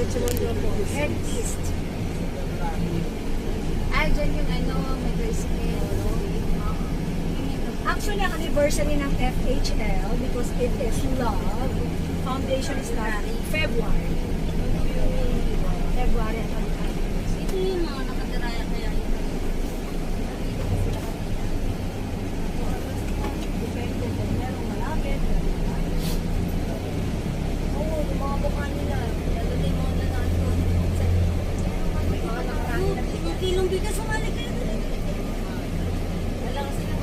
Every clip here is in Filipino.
Virtual daw po. Head east. Dyan yung may bicycle. Actually, ang anniversary ng FHL, because it is love, foundation starting February. February at Ito yung mga nakadaraya kaya yun. depende kung merong malapit. Oo, yung mga mukha nila. Lalo din mo na natin. Mga nakarami na Yung kilong bigas, sumali kayo. Wala kasi lang.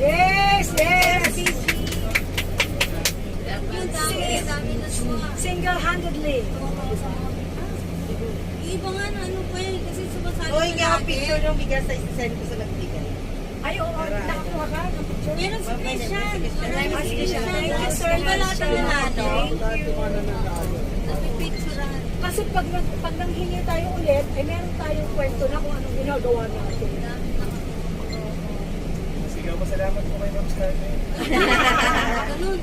Yes, yes! Yung dami na suwa. Single-handedly. Yung iba nga na ano pa yun, kasi sumasali Uy, ka nga lagi. picture ng bigas na isasend ko sa nagbigay. Ay, oo, nakakuha ka ng picture. Meron si Christian. Ay, si Christian. Thank you, sir. Iba lahat ang nanalo. Thank you. Nagpipicturean. Kasi pag nanghingi tayo ulit, ay meron tayong kwento na kung anong ginagawa natin. Sige, pasalamat po kay Ma'am Scarlett. Ganun.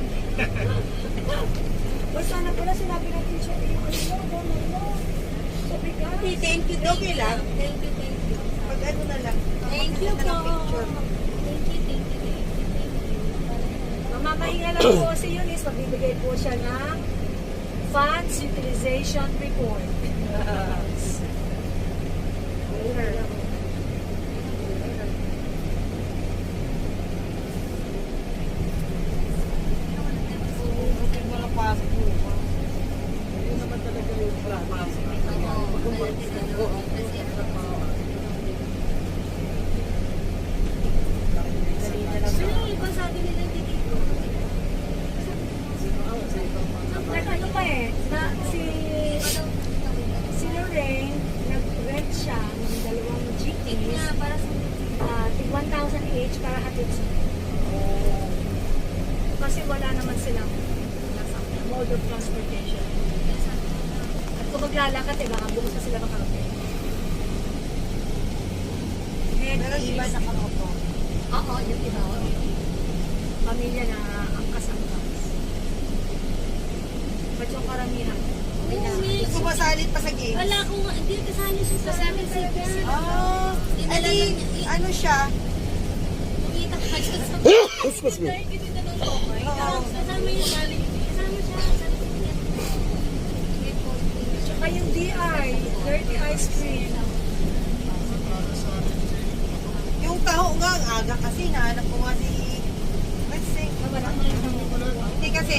Basta na pala sinabi ng teacher, yung ano, sabi ka. Okay, thank you. Okay lang. Thank you. Pag ano na lang. Thank you magkita po. ng picture. Thank you. Mamahinga lang po si Eunice, magbibigay po siya ng funds utilization report. Yung mga pasok mo. Yun naman talaga yung pasok. Ano yung iba sabi nila dito? Nag-ano pa eh, na si Lorraine, nag-rent siya ng dalawang Tig jeepneys, nga, para sa tig 1,000 each para hatid sa kasi wala naman silang mode of transportation. At kung maglalakad, baka bukas na sila makarating. Head Pero iba east. na kamoto. Oo, yung iba. Pamilya na angkas-angkas. Ba't yung karamihan? Sumasalit pa sa game. Wala ko nga, hindi kasali siya sa amin si Ken. Oh, Dinala adi, niya. ano siya? Nakita ka siya sa Excuse me. Hindi na nung okay. Oo. Kasama yung galing. Kasama siya sa Tsaka yung DI, dirty ice cream. Yung taho nga, ang aga kasi nahanap ko nga si... Let's say, hindi kasi